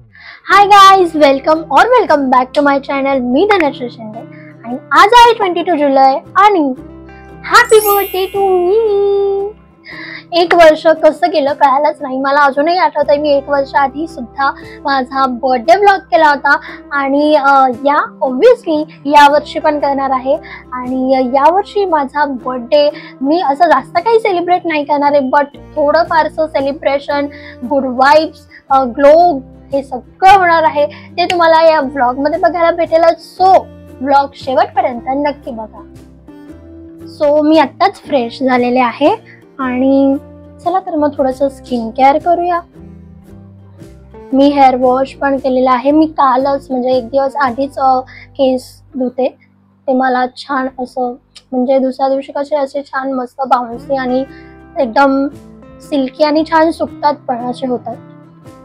High guys, welcome back to my channel. मी धनश्री शिंदे आणि आज आहे 22 जुलै आणि हॅपी बर्थडे टू मी. एक वर्ष कसं गेलं कळालंच नाही. मला अजूनही आठवतंय मी 1 वर्ष आधी सुद्धा माझा बर्थडे व्लॉग केला होता आणि ऑब्व्हियसली यावर्षी पण करणार आहे. आणि यावर्षी माझा बर्थडे मी असं जास्त काही सेलिब्रेट नाही करणार आहे, बट थोडं फारसं सेलिब्रेशन, गुड वाइब्स, ग्लो हे सगळं होणार आहे. ते तुम्हाला या व्लॉग मध्ये बघायला भेटेल. सो व्लॉग शेवटपर्यंत नक्की बघा. सो मी आत्ताच फ्रेश झालेले आहे आणि चला तर मग थोडंसं स्किन केअर करूया. मी हेअर वॉश पण केलेला आहे. मी कालच म्हणजे 1 दिवस आधीच केस धुते. ते मला छान असं म्हणजे दुसऱ्या दिवशी कसे असे छान मस्त बाउन्सी आणि एकदम सिल्की आणि छान सुकतात पण असे होतात.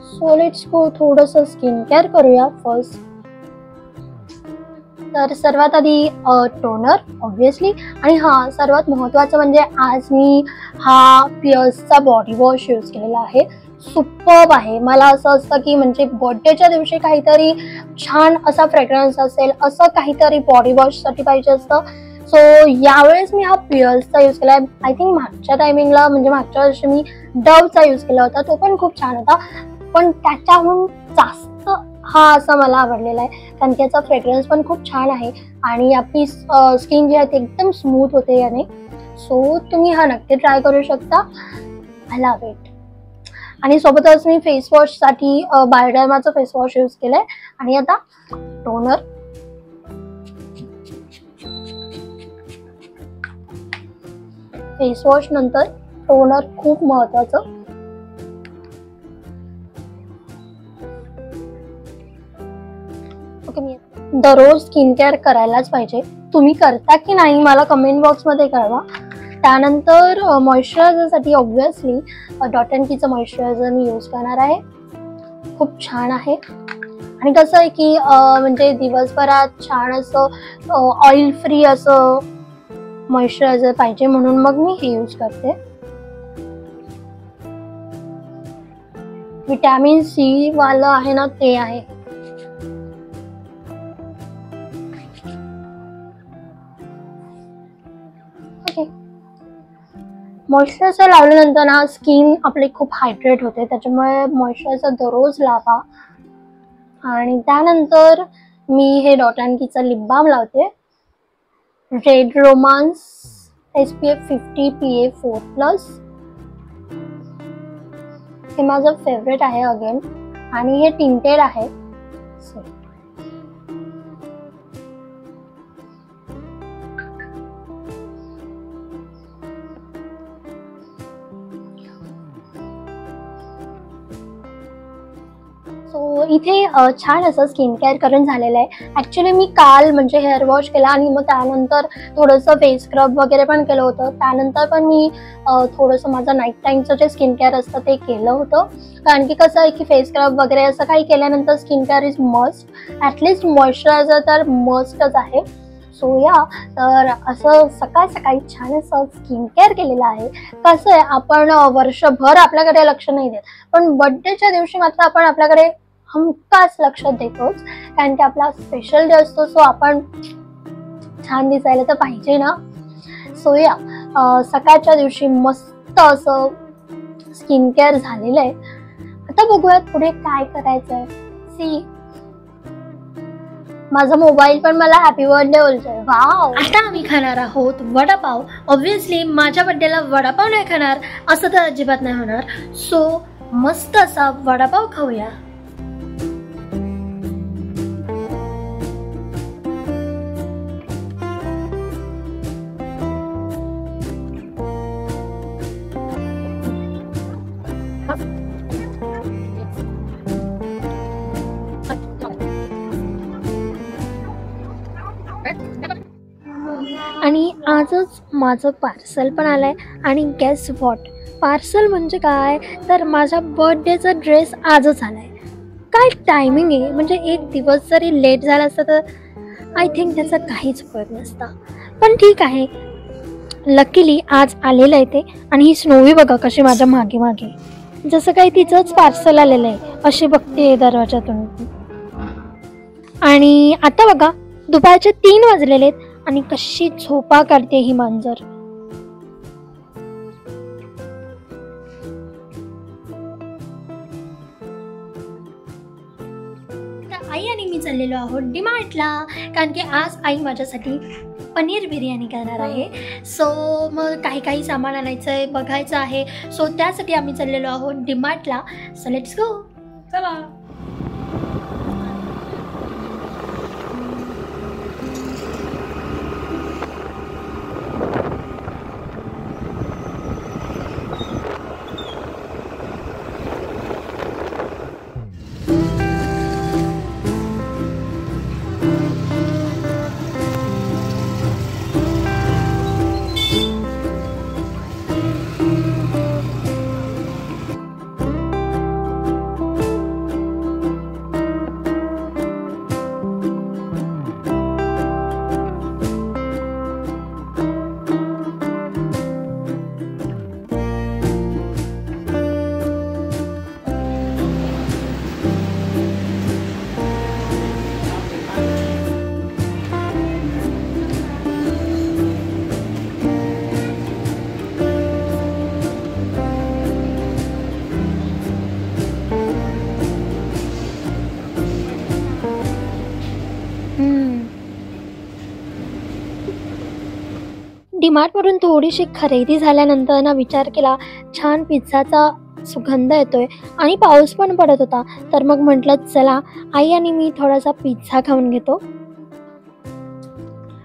सो लेट्स गो थोडंसं स्किन केअर करूया फर्स्ट. तर सर्वात आधी टोनर ऑब्व्हियसली. आणि सर्वात महत्त्वाचं म्हणजे आज मी हा पिअर्सचा बॉडी वॉश यूज केलेला आहे. सुपर्ब आहे. मला असं असतं की म्हणजे बर्थडेच्या दिवशी काहीतरी छान असा फ्रेग्रन्स असेल असं काहीतरी बॉडी वॉशसाठी पाहिजे असतं. सो यावेळेस मी हा पिअर्सचा यूज केला आहे. आय थिंक मागच्या टायमिंगला म्हणजे मागच्या वर्षी मी डवचा यूज केला होता. तो पण खूप छान होता, पण त्याच्याहून जास्त हा असा मला आवडलेला आहे कारण की याचा फ्रेग्रन्स पण खूप छान आहे आणि आपली स्किन जी आहे ती एकदम स्मूथ होते याने. सो तुम्ही हा नक्की ट्राय करू शकता. I love it. आणि सोबतच मी फेस वॉशसाठी बायोडर्माचं फेस वॉश यूज केलंय. आणि आता टोनर. फेस वॉश नंतर टोनर खूप महत्वाचं. दररोज स्किन केअर करायलाच पाहिजे. तुम्ही करता की नाही मला कमेंट बॉक्समध्ये कळवा. त्यानंतर मॉइश्चरायझरसाठी ऑब्व्हियसली डॉट अँड कीचं मॉइश्चरायझर मी यूज करणार आहे. खूप छान आहे. आणि कसं आहे की म्हणजे दिवसभरात छान असं ऑइल फ्री असं मॉइश्चरायझर पाहिजे म्हणून मग मी हे यूज करते. विटॅमिन सी वालं आहे ना ते आहे. मॉइश्चरायझर लावल्यानंतर ना स्किन आपली खूप हायड्रेट होते, त्याच्यामुळे मॉइश्चरायझर दररोज लावा. आणि त्यानंतर मी हे डॉट अँड कीचं लिप बाम लावते. Red romance SPF 50 PA 4+. हे माझं फेवरेट आहे अगेन. आणि हे टिंटेड आहे. सो इथे छान असं स्किन केअर करून झालेलं आहे. ॲक्च्युली मी काल म्हणजे हेअर वॉश केला आणि मग त्यानंतर थोडंसं फेस स्क्रब वगैरे पण केलं होतं. त्यानंतर पण मी थोडंसं माझं नाईट टाईमचं जे स्किन केअर असतं ते केलं होतं. कारण की कसं आहे की फेस स्क्रब वगैरे असं काही केल्यानंतर skin care is must. At least moisturiser तर मस्टच आहे. सो तर असं सकाळ सकाळी छान असं स्किन केअर केलेलं आहे. कसं आहे आपण वर्षभर आपल्याकडे लक्ष नाही देत, पण बर्थडेच्या दिवशी मात्र आपण आपल्याकडे हमखास लक्ष देतोच कारण की आपला स्पेशल डे असतो. सो आपण छान दिसायला तर पाहिजे ना. सो सकाळच्या दिवशी मस्त असं स्किन केअर झालेलं आहे. आता बघूयात पुढे काय करायचंय. सी माझा मोबाईल पण मला हॅपी बर्थडे बोलतोय. वाव. आता आम्ही खाणार आहोत वडापाव. ऑब्व्हियसली माझ्या बर्थडेला वडापाव नाही खाणार असं तर अजिबात नाही होणार. सो मस्त असा वडापाव खाऊया. आणि आजच माझं पार्सल पण आलंय. आणि गेस व्हॉट, पार्सल म्हणजे काय तर माझ्या बर्थडेचा ड्रेस आजच आलाय. काय टायमिंग आहे. म्हणजे 1 दिवस जरी लेट झाला असता तर आय थिंक त्याचा काहीच उपयोग नसता. पण ठीक आहे, लकीली आज आलेलं आहे ते. आणि ही स्नोवी बघा कशी माझ्या मागे मागे. जसं काही तिचंच पार्सल आलेलं आहे अशी बघते दरवाजातून. आणि आता बघा दुपारचे 3 वाजलेले आहेत आणि कशी झोपा काढते ही मांजर. आई आणि मी चाललेलो आहोत डीमार्टला, कारण की आज आई माझ्यासाठी पनीर बिर्याणी करणार आहे. सो मग काही सामान आणायचं आहे, बघायचं आहे. सो त्यासाठी आम्ही चाललेलो आहोत डीमार्टला. So let's go. चला. डीमार्टवरून थोडीशी खरेदी झाल्यानंतर ना विचार केला, छान पिझ्झाचा सुगंध येतोय आणि पाऊस पण पडत होता. तर मग म्हटलं चला आई आणि मी थोडासा पिझ्झा खाऊन घेतो.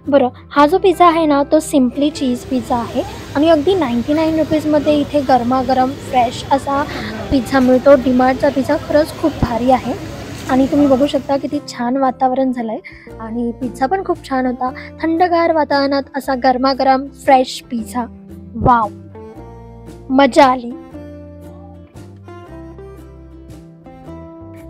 बरं, हा जो पिझ्झा आहे ना तो सिम्पली चीज पिझ्झा आहे आणि अगदी 99 रुपीजमध्ये इथे गरमागरम फ्रेश असा पिझ्झा मिळतो. डीमार्टचा पिझ्झा खरंच खूप भारी आहे आणि तुम्ही बघू शकता किती छान वातावरण झालं आहे आणि पिझ्झा पण खूप छान होता. थंडगार वातावरणात असा गरमागरम फ्रेश पिझ्झा. वाव, मजा आली.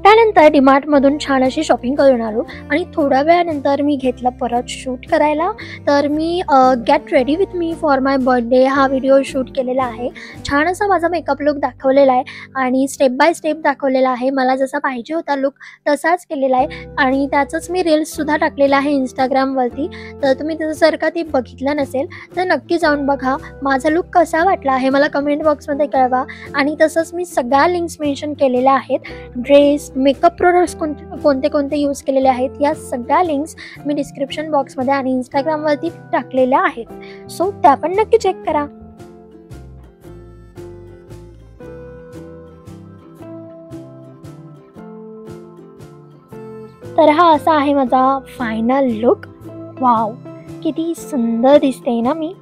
त्यानंतर डीमार्टमधून छान अशी शॉपिंग करून आलो आणि थोड्या वेळानंतर मी घेतलं परत शूट करायला. तर मी get ready with me for my birthday हा व्हिडिओ शूट केलेला आहे. छान असा माझा मेकअप लुक दाखवलेला आहे आणि स्टेप बाय स्टेप दाखवलेला आहे. मला जसा पाहिजे होता लुक तसाच केलेला आहे आणि त्याचंच मी रील्ससुद्धा टाकलेला आहे इंस्टाग्रामवरती. तर तुम्ही जर का ती बघितलं नसेल तर नक्की जाऊन बघा. माझा लुक कसा वाटला आहे मला कमेंट बॉक्समध्ये कळवा. आणि तसंच मी सगळ्या लिंक्स मेन्शन केलेल्या आहेत. ड्रेस, मेकअप प्रोडक्ट्स कोणते कोणते यूज केलेले आहेत या सगळ्या लिंक्स मी डिस्क्रिप्शन बॉक्समध्ये आणि इंस्टाग्रामवरती टाकलेल्या आहेत. सो त्या पण नक्की चेक करा. तर हा असा आहे माझा फायनल लुक. वाव, किती सुंदर दिसते ना मी.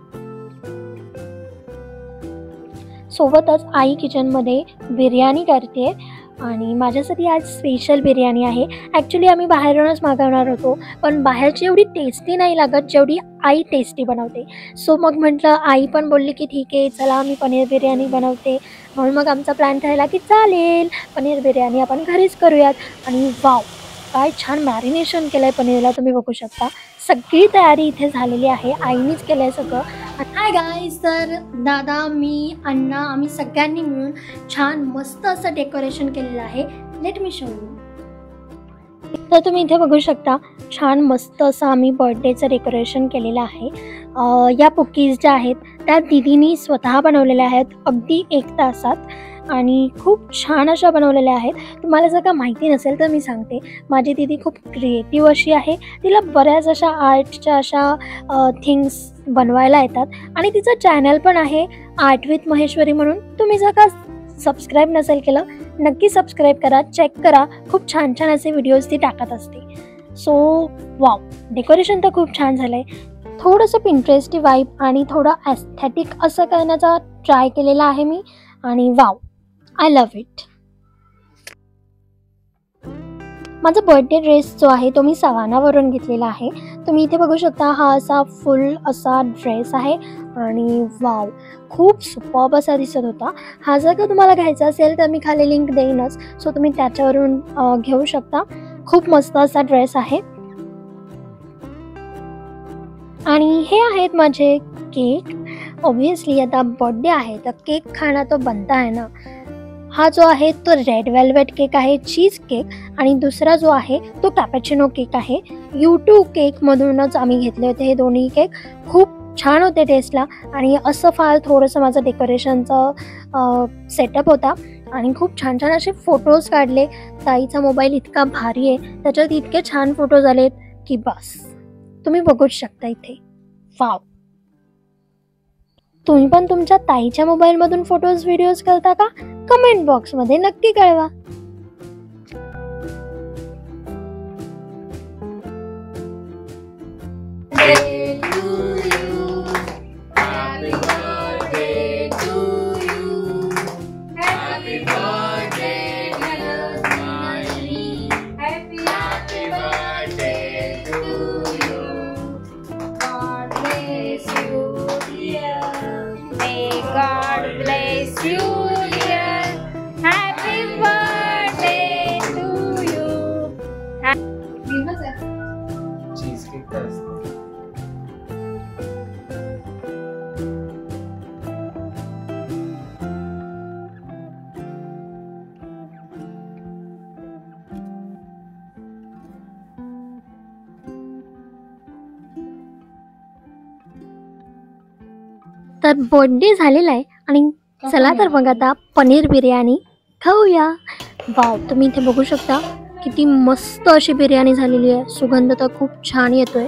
सोबतच आई किचनमध्ये बिर्याणी करते आणि माझ्यासाठी आज स्पेशल बिर्याणी आहे. ॲक्च्युली आम्ही बाहेरूनच मागवणार होतो पण बाहेरची एवढी टेस्टी नाही लागत जेवढी आई टेस्टी बनवते. सो मग म्हटलं, आई पण बोलली की ठीक आहे चला मी पनीर बिर्याणी बनवते. म्हणून मग आमचा प्लॅन ठरला की चालेल पनीर बिर्याणी आपण घरीच करूयात. आणि वाव, काय छान मॅरिनेशन केलं आहे पनीरला, तुम्ही बघू शकता. सगळी तयारी इथे झालेली आहे, आईनीच केलं आहे सगळं. हाय गाईज, तर दादा, मी, अण्णा आम्ही सगळ्यांनी मिळून छान मस्त असं डेकोरेशन केलेलं आहे. Let me show you. तर तुम्ही इथे बघू शकता छान मस्त असं आम्ही बर्थडेचं डेकोरेशन केलेलं आहे. या कुकीज ज्या आहेत त्या दीदीनी स्वतः बनवलेल्या आहेत अगदी 1 तासात आणि खूप छान अशा बनवलेल्या आहेत. तुम्हाला जर का माहिती नसेल तर मी सांगते, माझी दीदी खूप क्रिएटिव्ह अशी आहे. तिला बऱ्याच अशा आर्टच्या अशा थिंग्स बनवायला येतात आणि तिचं चॅनल पण आहे आर्ट विथ महेश्वरी म्हणून. तुम्ही जर का सबस्क्राईब नसेल केलं नक्की सबस्क्राईब करा, चेक करा. खूप छान छान असे व्हिडिओज ती टाकत असते. सो वाव, डेकोरेशन तर खूप छान झालं आहे. थोडंसं पिंटरेस्टी वाईब आणि थोडं ॲस्थेटिक असं करण्याचा ट्राय केलेला आहे मी आणि वाव, आय लव्ह इट. माझा बर्थडे ड्रेस जो आहे तो मी सवानावरून घेतलेला आहे. तुम्ही इथे बघू शकता हा असा फुल असा ड्रेस आहे आणि वाव, खूप सुपर्ब असा दिसत होता. हा जर का तुम्हाला घ्यायचा असेल तर मी खाली लिंक देईनच, सो तुम्ही त्याच्यावरून घेऊ शकता. खूप मस्त असा ड्रेस आहे. आणि हे आहेत माझे केक. ऑब्व्हियसली आता बर्थडे आहे तर केक खाणं तो बनता आहे ना. हा जो आहे तो रेड वेल्वेट केक आहे, चीज केक, आणि दुसरा जो आहे तो कॅपॅचिनो केक आहे. U2 केकमधूनच आम्ही घेतले होते हे दोन्ही केक. खूप छान होते टेस्टला आणि असं फार थोडंसं माझं डेकोरेशनचं सेटअप होता आणि खूप छान छान असे फोटोज काढले. ताईचा मोबाईल इतका भारी आहे, त्याच्यात इतके छान फोटोज आलेत की बस, तुम्ही बघूच शकता इथे. वाव. तुम्ही पण तुमच्या ताईच्या मोबाईलमधून फोटोज व्हिडिओज करता का? कमेंट बॉक्समध्ये नक्की कळवा. God bless you, dear. Happy birthday to you. Cheesecake का असतो. तर बर्थडे झालेला आहे आणि चला तर मग आता पनीर बिर्याणी खाऊया. वाव, तुम्ही इथे बघू शकता किती मस्त अशी बिर्याणी झालेली आहे. सुगंध तर खूप छान येतोय.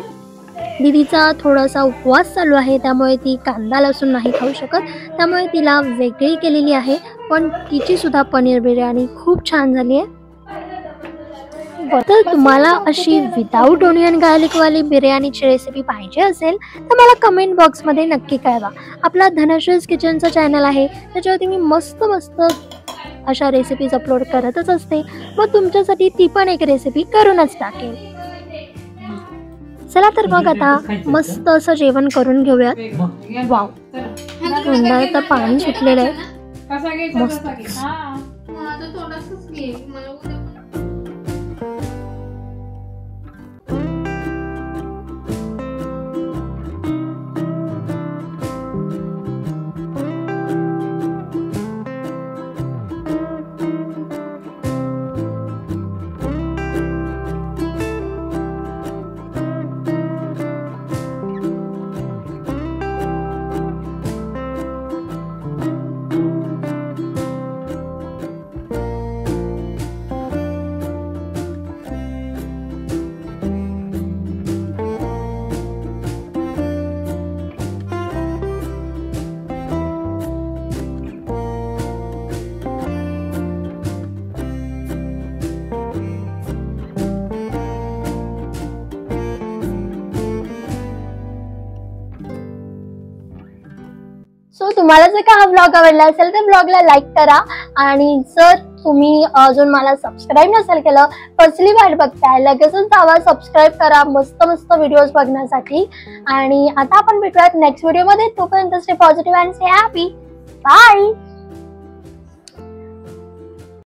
दीदीचा थोडासा उपवास चालू आहे, त्यामुळे ती कांदा लसूण नाही खाऊ शकत, त्यामुळे तिला वेगळी केलेली आहे. पण तिची सुद्धा पनीर बिर्याणी खूप छान झाली आहे. तर तुम्हाला अशी विदाऊट ओनियन गार्लिकवाली बिर्याणीची रेसिपी पाहिजे असेल तर मला कमेंट बॉक्समध्ये नक्की कळवा. आपला धनश्रीज किचनचा चॅनल आहे, त्याच्यावरती मी मस्त मस्त अशा रेसिपीज अपलोड करतच असते. मग तुमच्यासाठी ती पण एक रेसिपी करूनच टाकेल. चला तर मग आता मस्त असं जेवण करून घेऊयात. वाव, तोंडाला तर पाणी सुटलेलं आहे. मस्त. सो तुम्हाला जर का हा ब्लॉग आवडला असेल तर ब्लॉगला लाईक करा आणि जर तुम्ही अजून मला सबस्क्राईब नसेल केलं, कसली वाट बघताय, लगेचच जावा सबस्क्राईब करा मस्त मस्त व्हिडिओज बघण्यासाठी. आणि आता आपण भेटूयात नेक्स्ट व्हिडिओमध्ये. तोपर्यंत stay positive and stay happy. Bye.